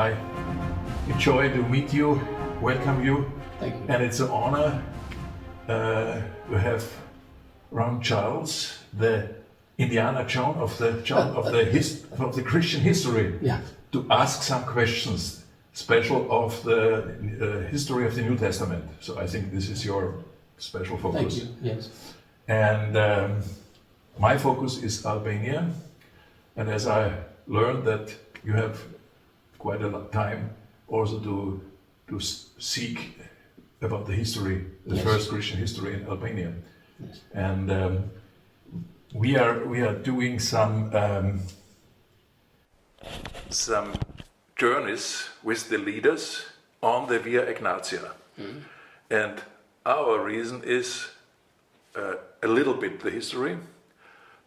I enjoy to meet you, welcome you. Thank you. And it's an honor to have Ron Charles, the Indiana John of the Christian history, Yeah. to ask some questions special of the history of the New Testament. So I think this is your special focus. Thank you. Yes. And my focus is Albania. And as I learned that you have quite a lot of time also to seek about the history, the Yes. first Christian history in Albania. Yes. And we are doing some journeys with the leaders on the Via Egnatia. Mm-hmm. And our reason is a little bit the history,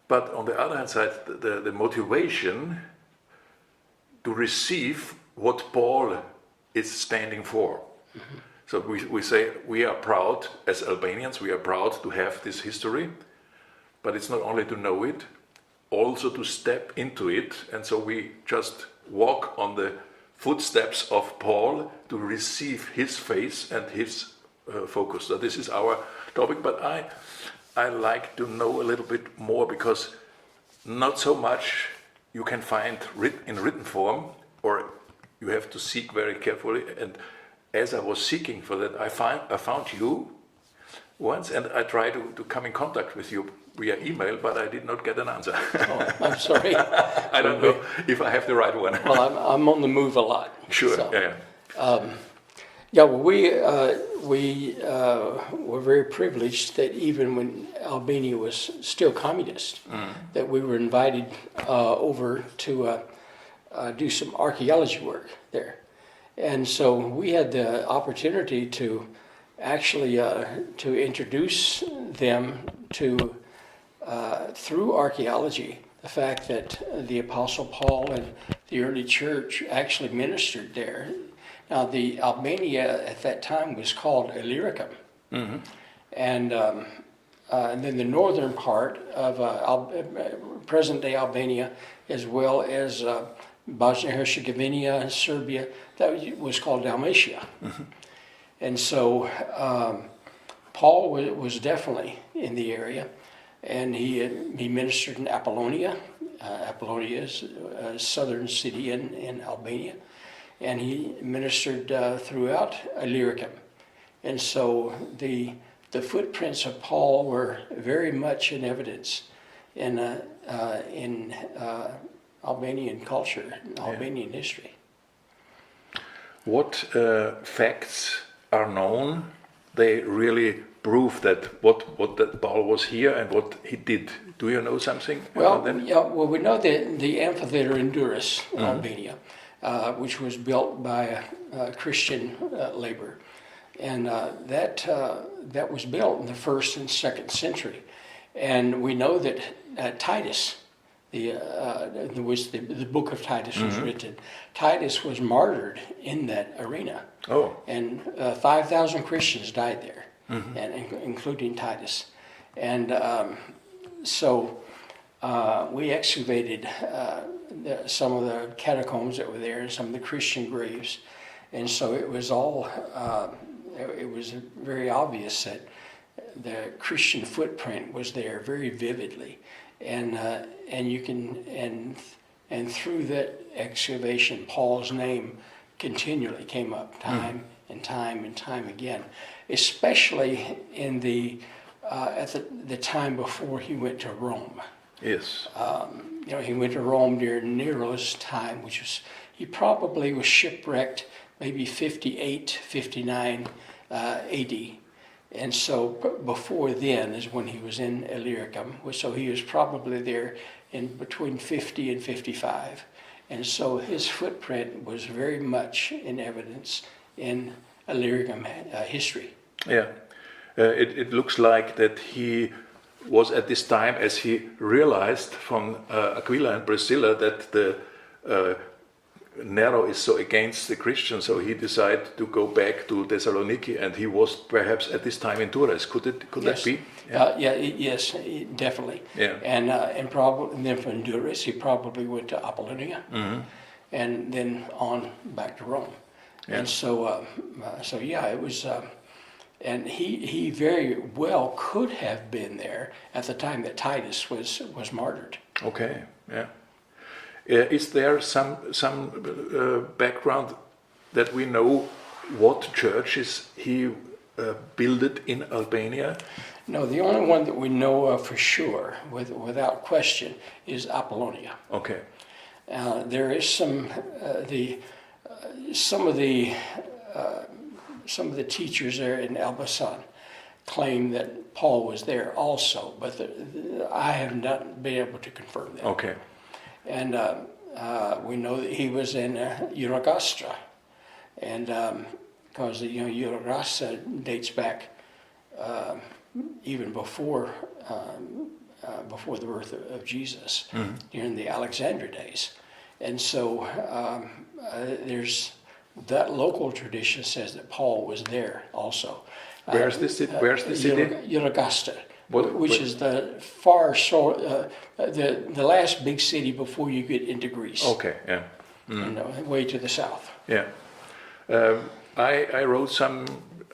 but on the other hand side, the motivation to receive what Paul is standing for. Mm-hmm. So we say we are proud as Albanians, we are proud to have this history, but it's not only to know it, also to step into it. And so we just walk on the footsteps of Paul to receive his faith and his focus. So this is our topic, but I like to know a little bit more, because not so much you can find in written form, or you have to seek very carefully. And as I was seeking for that, I found you once, and I tried to come in contact with you via email, but I did not get an answer. Oh, I'm sorry. I don't know if I have the right one. Well, I'm on the move a lot. Sure. So, Yeah. yeah. Well, we were very privileged that even when Albania was still communist, that we were invited over to do some archaeology work there, and so we had the opportunity to actually to introduce them to through archaeology the fact that the Apostle Paul and the early church actually ministered there. Now, the Albania at that time was called Illyricum, mm-hmm. and then the northern part of present-day Albania, as well as Bosnia-Herzegovina, Serbia, that was called Dalmatia. Mm-hmm. And so Paul was definitely in the area, and he ministered in Appolonia. Appolonia is a southern city in Albania. And he ministered throughout Illyricum. And so the footprints of Paul were very much in evidence in Albanian culture, Albanian history. What facts are known? They really prove that that Paul was here and what he did. Do you know something about them? Yeah. Well, we know the amphitheater in Durrës, mm-hmm. Albania, which was built by Christian labor, and that was built in the 1st and 2nd century. And we know that Titus, the book of Titus was mm-hmm. written. Titus was martyred in that arena. Oh. And 5,000 Christians died there, mm-hmm. and including Titus. And so we excavated some of the catacombs that were there and some of the Christian graves. And so it was all, it was very obvious that the Christian footprint was there very vividly. And you can, and through that excavation, Paul's name continually came up time and time and time again, especially in at the time before he went to Rome. Yes. He went to Rome during Nero's time, he probably was shipwrecked maybe 58, 59 AD. And so before then is when he was in Illyricum. So he was probably there in between 50 and 55. And so his footprint was very much in evidence in Illyricum history. Yeah, it looks like that he was at this time, as he realized from Aquila and Priscilla that the Nero is so against the Christians, so he decided to go back to Thessaloniki, and he was perhaps at this time in Durrës. Could that be? Yeah. Yes, definitely. Yeah. And then from Durrës he probably went to Apollonia, mm-hmm. and then on back to Rome. Yeah. And so, it was, and he very well could have been there at the time that Titus was martyred. Okay, yeah. Is there some background that we know what churches he built in Albania? No, the only one that we know of for sure, without question, is Appolonia. Okay. There is some of the teachers there in Elbasan claim that Paul was there also, but I have not been able to confirm that. Okay. And we know that he was in Euragostra, and because Euragostra dates back even before the birth of Jesus, during the Alexander days, and so there's that local tradition says that Paul was there also. Where's the city? Euragostra. Which is the far the last big city before you get into Greece. Okay, yeah. Way to the south. Yeah. I wrote some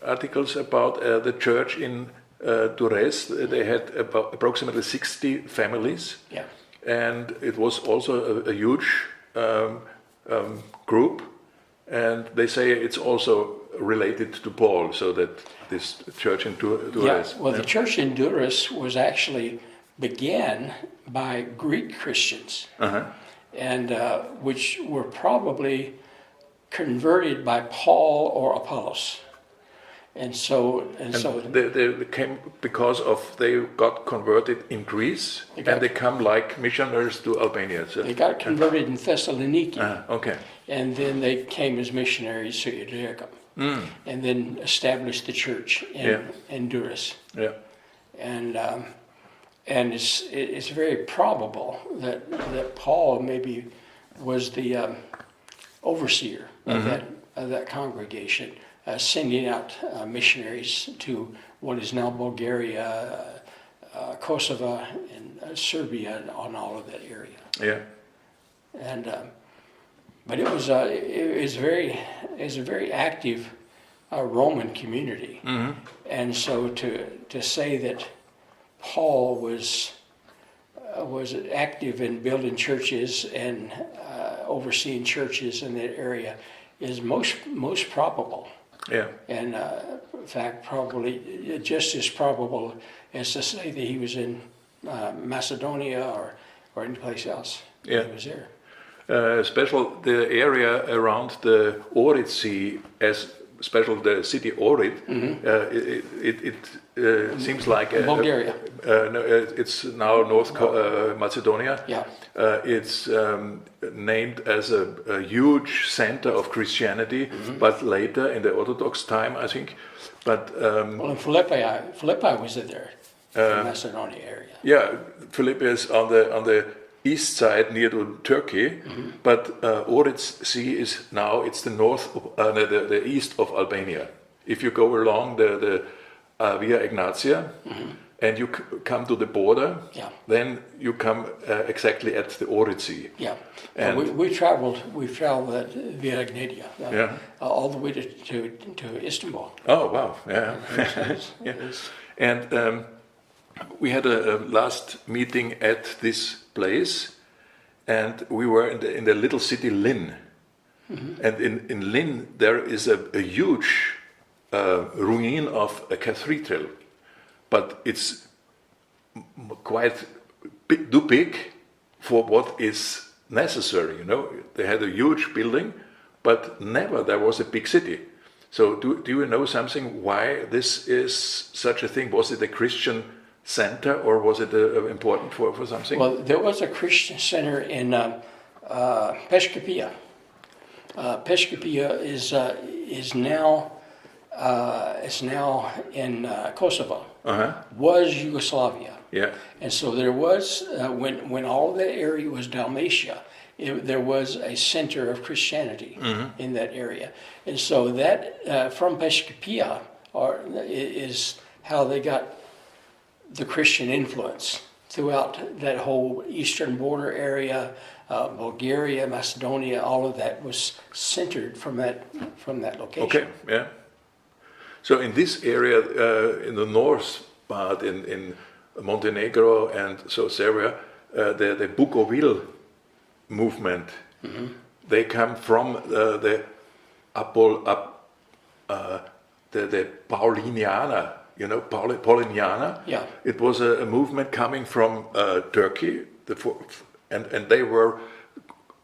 articles about the church in Durrës. They had about approximately 60 families. Yeah. And it was also a huge group. And they say it's also related to Paul, so that this church in Durrës. Yeah, well, the church in Durrës was actually began by Greek Christians, and which were probably converted by Paul or Apollos, and so they came because of they got converted in Greece, and they come like missionaries to Albania. So. They got converted in Thessaloniki, okay, and then they came as missionaries to Illyricum. And then established the church in Durrës. Yeah. And it's very probable that Paul maybe was the overseer of that congregation, sending out missionaries to what is now Bulgaria, Kosovo, and Serbia, and on all of that area. Yeah. And but it was a very active Roman community, and so to say that Paul was active in building churches and overseeing churches in that area is most probable. Yeah. And in fact, probably just as probable as to say that he was in Macedonia or any place else. Yeah. He was there. Special the area around the Ohrid Sea, special the city Ohrid, it seems like Bulgaria. No, it's now North Macedonia. Yeah. It's named as a huge center of Christianity, but later in the Orthodox time, I think. But well, in Philippi was in there, the Macedonia area. Yeah, Philippi is on the east side near to Turkey, but Ohrid Sea is now it's the the east of Albania. If you go along the Via Ignatia and you come to the border, then you come exactly at the Ohrid Sea. Yeah, and we traveled at Via Ignatia, all the way to Istanbul. Oh wow, yeah, and. We had a last meeting at this place, and we were in the little city Lynn. And in Lynn there is a huge ruin of a cathedral, but it's quite too big for what is necessary. They had a huge building, but never there was a big city. So do you know something why this is such a thing? Was it a Christian center, or was it important for something? Well, there was a Christian center in Peshkapia. Peshkapia is now in Kosovo. Was Yugoslavia. Yeah. And so there was when all of that area was Dalmatia, there was a center of Christianity in that area, and so that from Peshkapia is how they got the Christian influence throughout that whole eastern border area, Bulgaria, Macedonia, all of that was centered from that location. Okay, yeah. So in this area, in the north part, in Montenegro and so Serbia, the Bukovil movement, they come from the Pauliniana, Pauliniana. Yeah. It was a movement coming from Turkey, and they were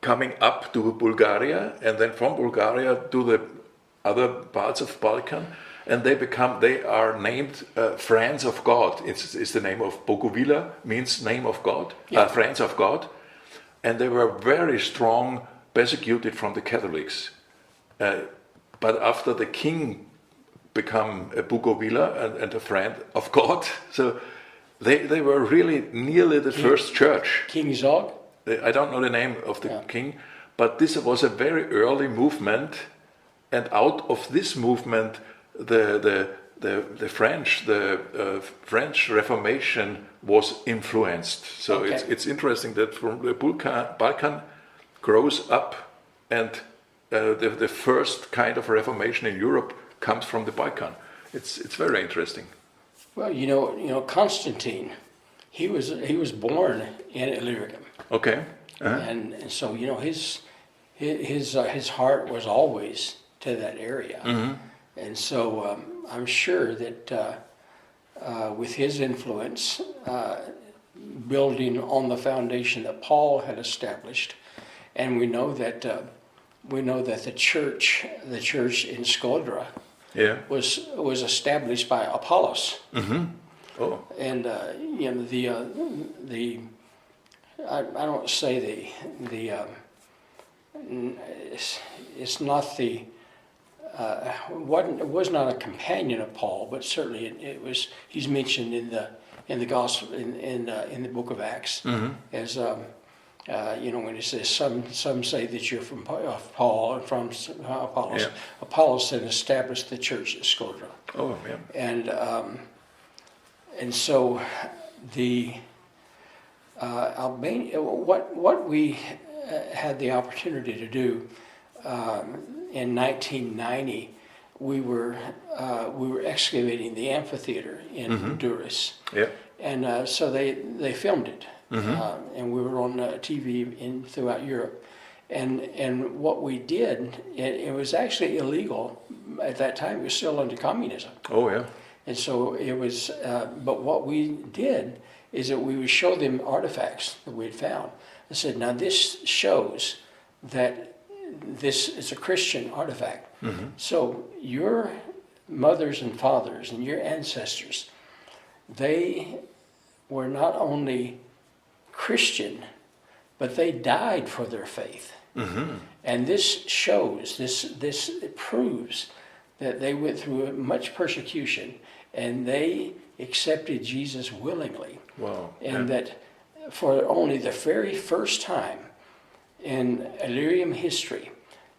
coming up to Bulgaria, and then from Bulgaria to the other parts of Balkan, and they are named Friends of God. It's the name of Bukovila, means name of God, Yeah. Friends of God, and they were very strong, persecuted from the Catholics. But after the king become a Bukovila and a friend of God, so they were really nearly the first church. King Zog? I don't know the name of the king, but this was a very early movement, and out of this movement, the French Reformation was influenced. So Okay. it's interesting that from the Balkan grows up, and the first kind of Reformation in Europe comes from the Balkan. It's very interesting. Well, you know, Constantine, he was born in Illyricum, Okay. and so his heart was always to that area, and so I'm sure that with his influence, building on the foundation that Paul had established, and we know that the church in Shkodra Yeah. was established by Apollos. Oh. And I don't say it's not the it was not a companion of Paul, but certainly it was. He's mentioned in the gospel in the book of Acts as when it says some say that you're from Paul and from Apollos. Yeah. Apollos then established the church at Shkodra. Oh, yeah. And so the Albania, what we had the opportunity to do in 1990, we were excavating the amphitheater in Durrës, Yeah. and so they filmed it, and we were on TV throughout Europe, and what we did, it was actually illegal at that time. It was still under communism. Oh, yeah. And so it was, but what we did is that we would show them artifacts that we had found. I said, now this shows that this is a Christian artifact. So your mothers and fathers and your ancestors, they were not only Christian, but they died for their faith. And this shows, this proves that they went through much persecution, and they accepted Jesus willingly. Wow. And that for only the very first time in Illyrian history,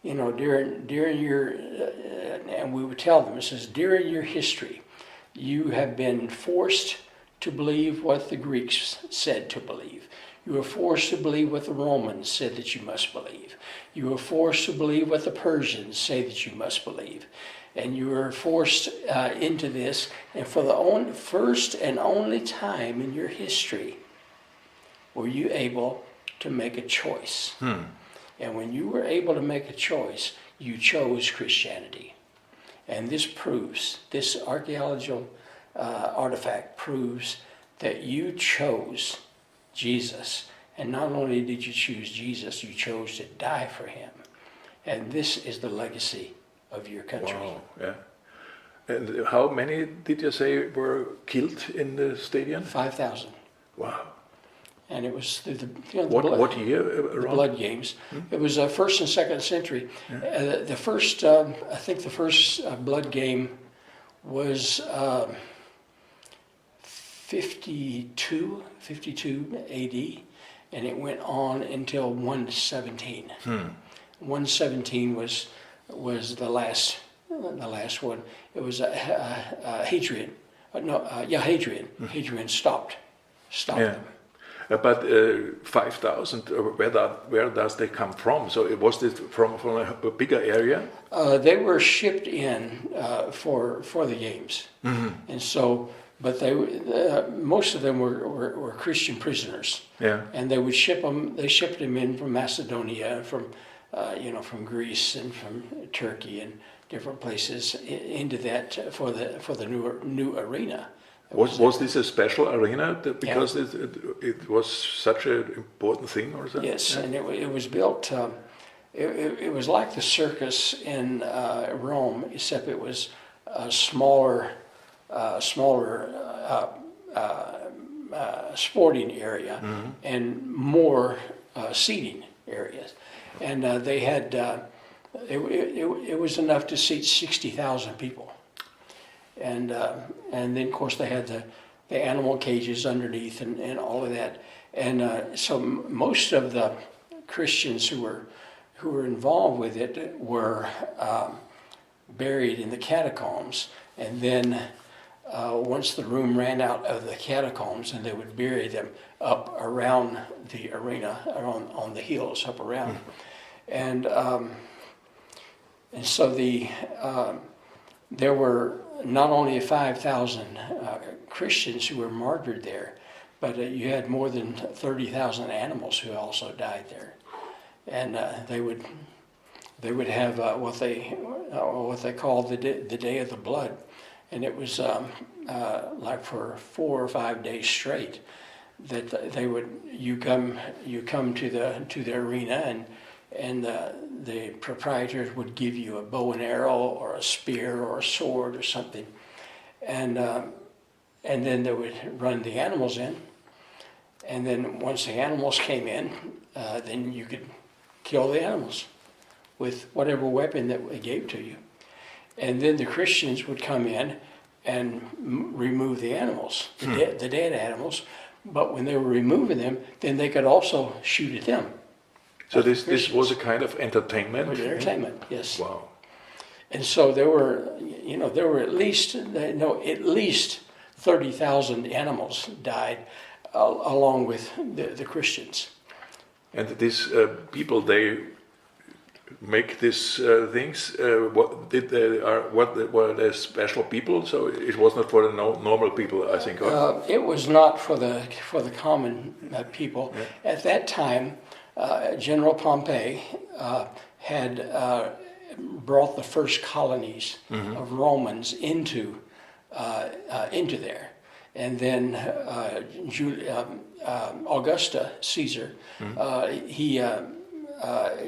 during your, and we would tell them, it says, during your history, you have been forced to believe what the Greeks said to believe. You were forced to believe what the Romans said that you must believe. You were forced to believe what the Persians say that you must believe. And you were forced into this, and for the first and only time in your history were you able to make a choice. And when you were able to make a choice, you chose Christianity. And this archaeological artifact proves that you chose Jesus. And not only did you choose Jesus, you chose to die for him. And this is the legacy of your country. Wow, yeah. And how many did you say were killed in the stadium? 5,000. Wow. And it was through the What year the around? blood games. It was first and second century. The first, I think the first blood game was 52 AD, and it went on until 117. 117 was the last one. It was Hadrian. Hadrian. Hadrian stopped them. But 5,000, where does they come from? So was this from a bigger area? They were shipped in for the games, and so. But most of them were Christian prisoners. Yeah. And they would ship them. They shipped them in from Macedonia, from from Greece and from Turkey and different places into that for the new arena. Was this a special arena because Yeah. it was such an important thing, or something? Yes, and it was built. It was like the circus in Rome, except it was a smaller sporting area and more seating areas, and they had it was enough to seat 60,000 people, and then of course they had the animal cages underneath and all of that, and so most of the Christians who were involved with it were buried in the catacombs, and then once the room ran out of the catacombs, and they would bury them up around the arena, on the hills up around, and so there were not only 5,000 Christians who were martyred there, but you had more than 30,000 animals who also died there, and they would have what they called the Day of the Blood. And it was like for 4 or 5 days straight that you come to the arena, and the proprietors would give you a bow and arrow or a spear or a sword or something, and then they would run the animals in, and then once the animals came in, then you could kill the animals with whatever weapon that they gave to you. And then the Christians would come in and remove the animals, the dead animals. But when they were removing them, then they could also shoot at them. So this was a kind of entertainment? It was entertainment, yes. Wow. And so there were at least 30,000 animals died along with the Christians. And these people, they make these things. Were they special people? So it was not for the normal people, I think. It was not for the common people. Yeah. At that time, General Pompey had brought the first colonies of Romans into there, and then Augusta Caesar,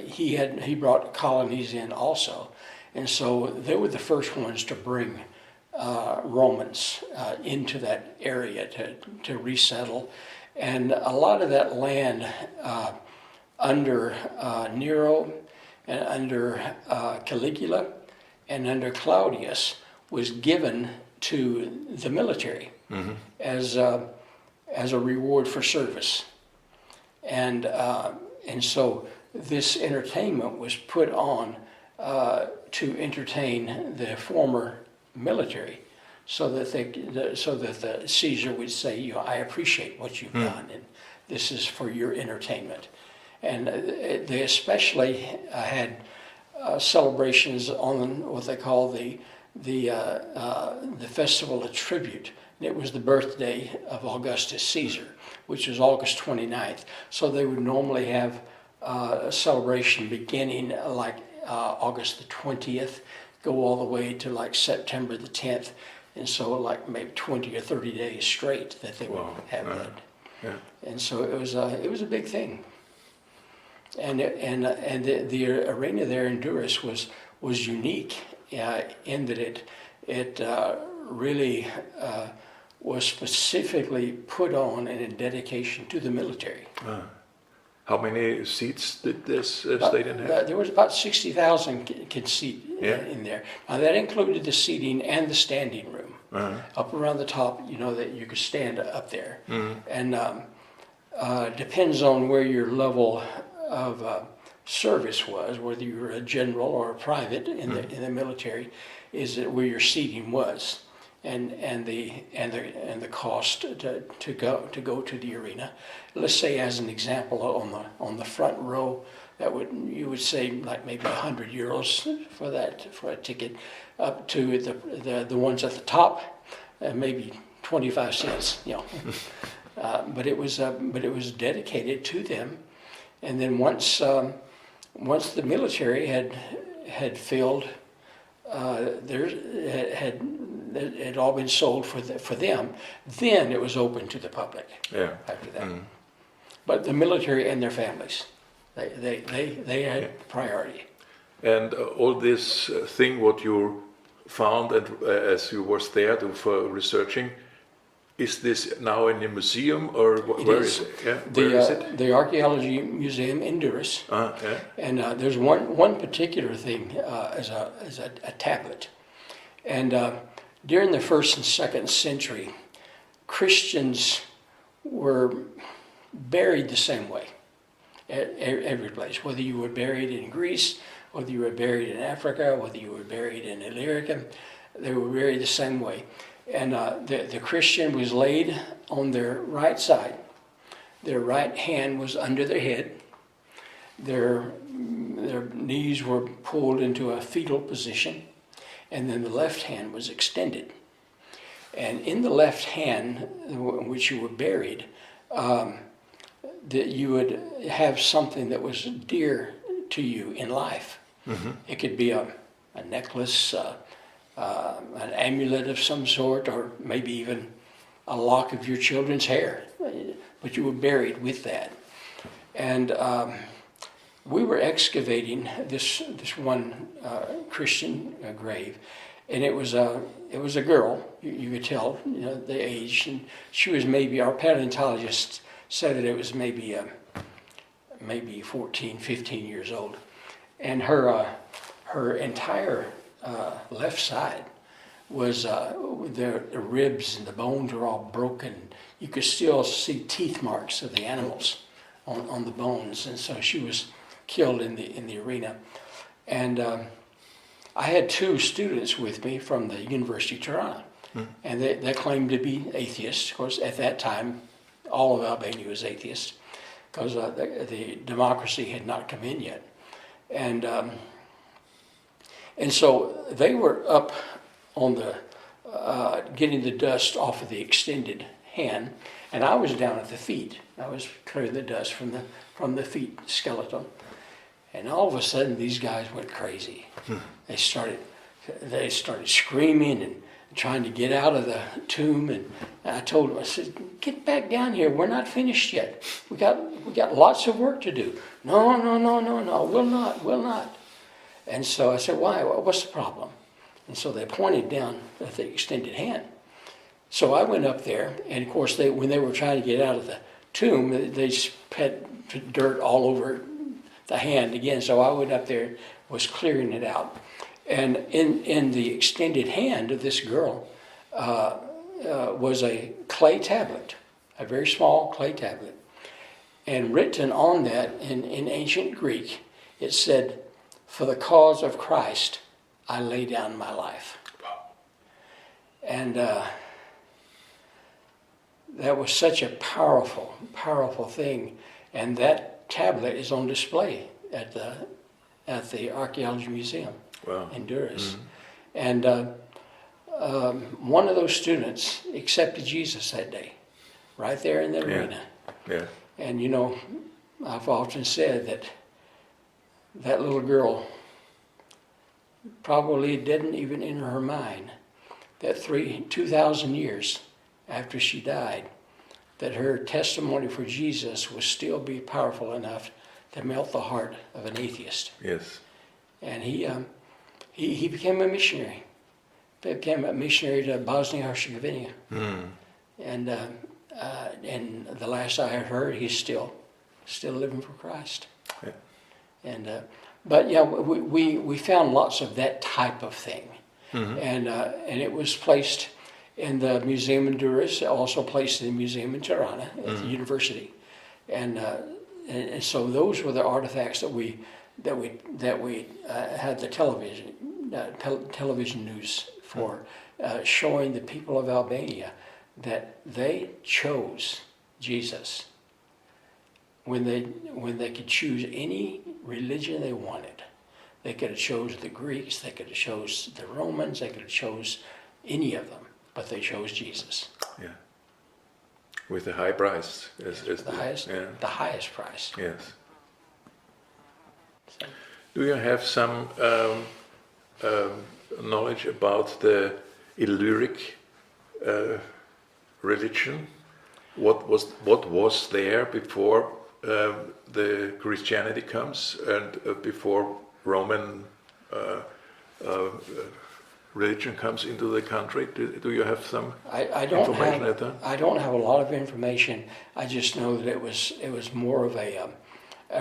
he brought colonies in also, and so they were the first ones to bring Romans into that area to resettle, and a lot of that land under Nero and under Caligula and under Claudius was given to the military as a reward for service, and so this entertainment was put on to entertain the former military, so that the Caesar would say, I appreciate what you've done, and this is for your entertainment. And they especially had celebrations on what they call the Festival of Tribute. And it was the birthday of Augustus Caesar, which was August 29th. So they would normally have a celebration beginning like August the 20th, go all the way to like September the 10th. And so like maybe 20 or 30 days straight that they would have that. Yeah. And so it was a big thing. And the arena there in Durrës was unique in that it really was specifically put on in a dedication to the military. How many seats did this stadium have? There was about 60,000 could seat in there. Now that included the seating and the standing room up around the top. That you could stand up there, and depends on where your level of service was, whether you were a general or a private in the military, is where your seating was. and the cost to go to the arena. Let's say, as an example, on the front row, you would say like maybe €100 for a ticket, up to the ones at the top, maybe 25 cents. But it was dedicated to them, and then once the military had filled, it had all been sold for them. Then it was open to the public. Yeah. After that, but the military and their families, they had priority. And all this thing, what you found, and as you was there for researching, is this now in a museum, or where is it? Yeah, where is it? The Archaeology Museum in Durrës. Yeah. And there's one particular thing as a tablet. And during the 1st and 2nd century, Christians were buried the same way at every place. Whether you were buried in Greece, whether you were buried in Africa, whether you were buried in Illyricum, they were buried the same way. And the Christian was laid on their right side. Their right hand was under their head. Their knees were pulled into a fetal position, and then the left hand was extended. And in the left hand, in which you were buried, that you would have something that was dear to you in life. Mm-hmm. It could be a necklace, an amulet of some sort, or maybe even a lock of your children's hair. But you were buried with that. And we were excavating this one Christian grave, and it was a girl. You could tell, the age, and she was maybe, our paleontologist said that it was maybe 14, 15 years old, and her entire left side was the ribs and the bones were all broken. You could still see teeth marks of the animals on the bones, and so she was killed in the arena. And I had 2 students with me from the University of Tirana, and they claimed to be atheists. Of course, at that time, all of Albania was atheist, because the democracy had not come in yet. And so they were up on the getting the dust off of the extended hand, and I was down at the feet. I was clearing the dust from the feet skeleton. And all of a sudden, these guys went crazy. They started screaming and trying to get out of the tomb. And I told them, I said, "Get back down here. We're not finished yet. We got lots of work to do." No, we'll not. And so I said, "Why? What's the problem?" And so they pointed down at the extended hand. So I went up there, and of course, when they were trying to get out of the tomb, they had dirt all over the hand again. So I went up there, was clearing it out. And in the extended hand of this girl was a clay tablet, a very small clay tablet. And written on that in ancient Greek, it said, "For the cause of Christ, I lay down my life." And that was such a powerful, powerful thing. And that tablet is on display at the Archaeology Museum. Wow. In Durrës. Mm-hmm. And one of those students accepted Jesus that day, right there in the arena. Yeah. And I've often said that little girl probably didn't even enter her mind that 2,000 years after she died, that her testimony for Jesus would still be powerful enough to melt the heart of an atheist. Yes. And he became a missionary. He became a missionary to Bosnia-Herzegovina. Mm. And the last I had heard, he's still living for Christ. Yeah. And but yeah, we found lots of that type of thing. Mm-hmm. And it was placed in the museum in Durrës, also placed in the museum in Tirana at the university. And so those were the artifacts that we had the television television news for showing the people of Albania that they chose Jesus when they could choose any religion they wanted. They could have chose the Greeks, they could have chose the Romans, they could have chose any of them, but they chose Jesus. Yeah. With the high price. The highest price. Yes. So. Do you have some knowledge about the Illyric religion? What was there before the Christianity comes and before Roman religion comes into the country? Do you have some information at that? I don't have a lot of information. I just know that it was more of a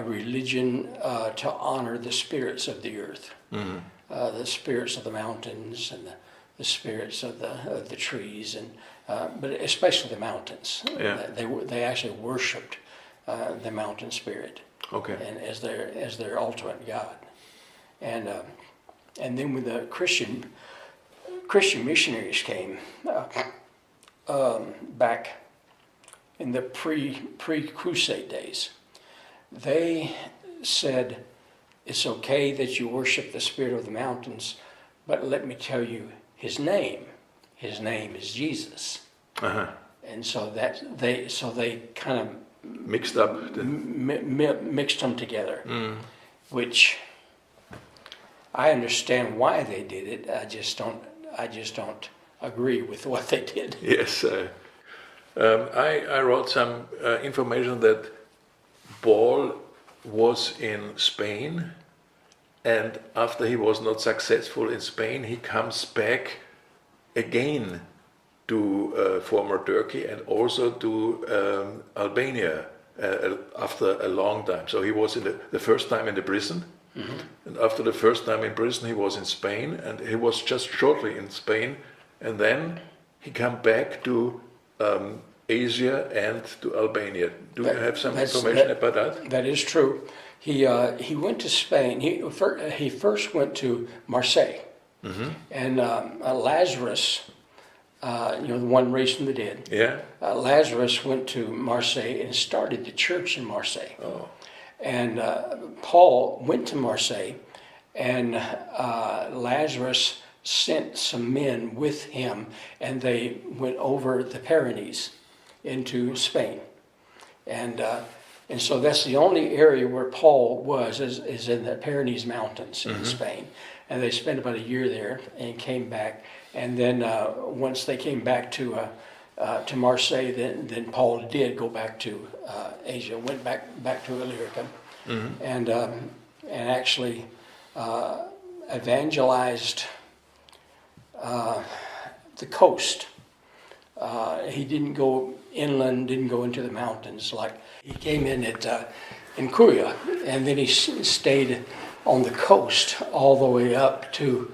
religion to honor the spirits of the earth, the spirits of the mountains and the spirits of the trees, and but especially the mountains. Yeah. They actually worshipped the mountain spirit, okay, and as their ultimate god. And then when the Christian missionaries came back in the pre-crusade days, they said, it's okay that you worship the spirit of the mountains, but let me tell you his name. His name is Jesus. Uh-huh. And so they kind of mixed up mixed them together, which I understand why they did it. I just don't agree with what they did. Yes, I wrote some information that Paul was in Spain, and after he was not successful in Spain, he comes back again to former Turkey and also to Albania after a long time. So he was in the first time in the prison, and after the first time in prison he was in Spain, and he was just shortly in Spain, and then he came back to Asia and to Albania. Do you have some information about that? That is true. He went to Spain. He first went to Marseille, and Lazarus, the one raised from the dead. Yeah. Lazarus went to Marseille and started the church in Marseille. Oh. And Paul went to Marseille, and Lazarus sent some men with him, and they went over the Pyrenees into Spain. And so that's the only area where Paul was, is in the Pyrenees Mountains in Spain. And they spent about a year there and came back. And then once they came back to Marseille, then Paul did go back to Asia, went back to Illyricum, and actually evangelized the coast. He didn't go inland, didn't go into the mountains. Like he came in in Kuria, and then he stayed on the coast all the way up to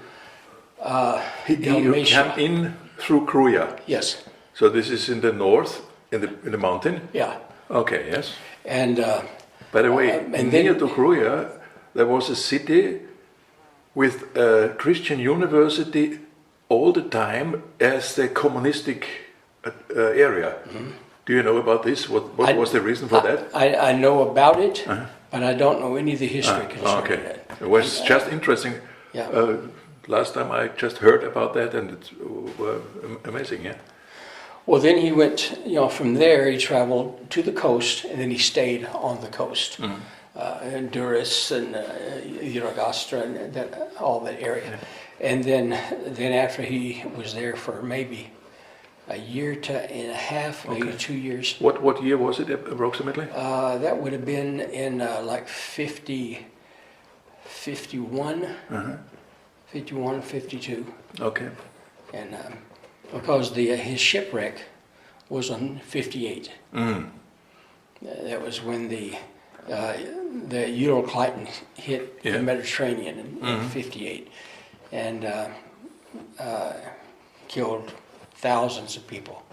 He came in through Kruja. Yes. So this is in the north, in the mountain. Yeah. Okay. Yes. And by the way, near to Kruja, there was a city with a Christian university all the time as the communistic area. Do you know about this? What was the reason for that? I know about it, but I don't know any of the history concerning it. It was just interesting. Yeah. Last time I just heard about that, and it's amazing. Yeah. Well, then he went, from there he traveled to the coast, and then he stayed on the coast, in Durrës and Tirana and all that area. Yeah. And then after he was there for maybe a year and a half, maybe 2 years. What year was it approximately? That would have been in like 51, 51, 52. Okay. And because his shipwreck was on 58. That was when the Eurocliton hit the Mediterranean in 58, and killed thousands of people.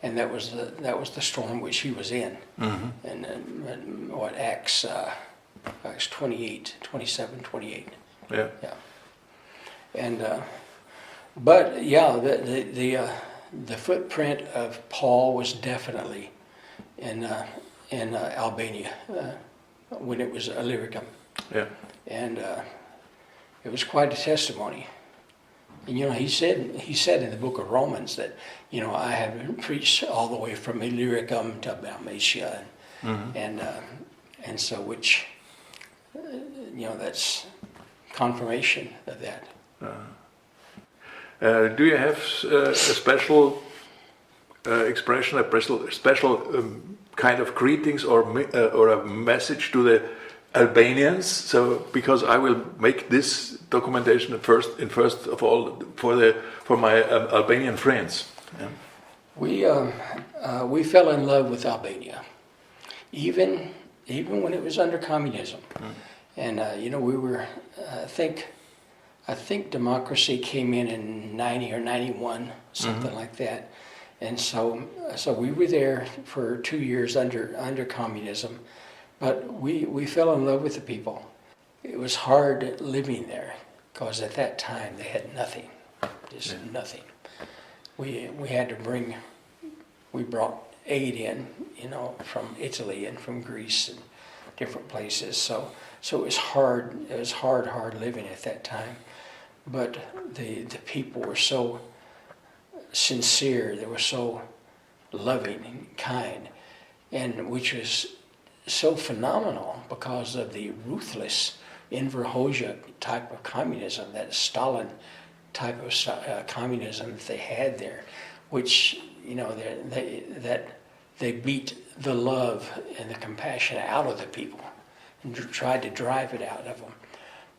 And that was the storm which he was in. And Acts 28, 27, 28. Yeah. Yeah. And but yeah, the footprint of Paul was definitely in Albania when it was Illyricum. Yeah. And it was quite a testimony. And he said in the book of Romans that I have preached all the way from Illyricum to Dalmatia, and so which that's confirmation of that. Do you have a special expression, a special kind of greetings or a message to the Albanians? So, because I will make this documentation first of all for my Albanian friends. Yeah. We fell in love with Albania, even when it was under communism, and we were. I think democracy came in 90 or 91, something like that, and so we were there for 2 years under communism. But we fell in love with the people. It was hard living there because at that time they had nothing, just nothing. We brought aid in, from Italy and from Greece and different places. So it was hard. It was hard living at that time. But the people were so sincere. They were so loving and kind, and which was so phenomenal because of the ruthless Inverhoja type of communism, that Stalin type of communism that they had there, which they beat the love and the compassion out of the people and tried to drive it out of them.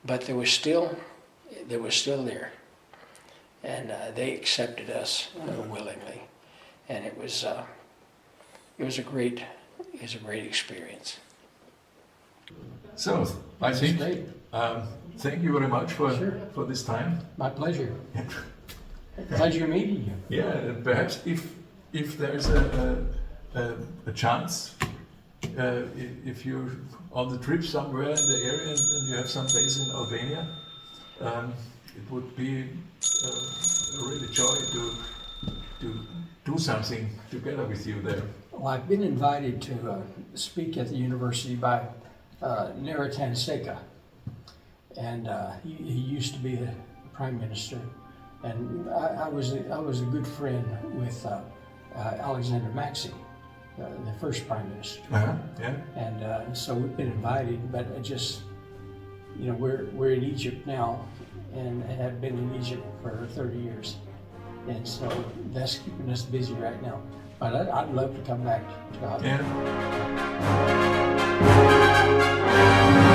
But they were still there, and they accepted us willingly, and it was a great experience. So I think thank you very much for this time. My pleasure. Pleasure meeting you. Yeah, and perhaps if there's a chance, if you're on the trip somewhere in the area and you have some days in Albania, it would be a really joy to do something together with you there. Well, I've been invited to speak at the university by Naratan Seka, and he used to be the prime minister, and I was a good friend with Alexander Maxi, the first prime minister. Yeah. And so we've been invited, but it just we're in Egypt now, and have been in Egypt for 30 years, and so that's keeping us busy right now. But I'd love to come back to Albania. Yeah.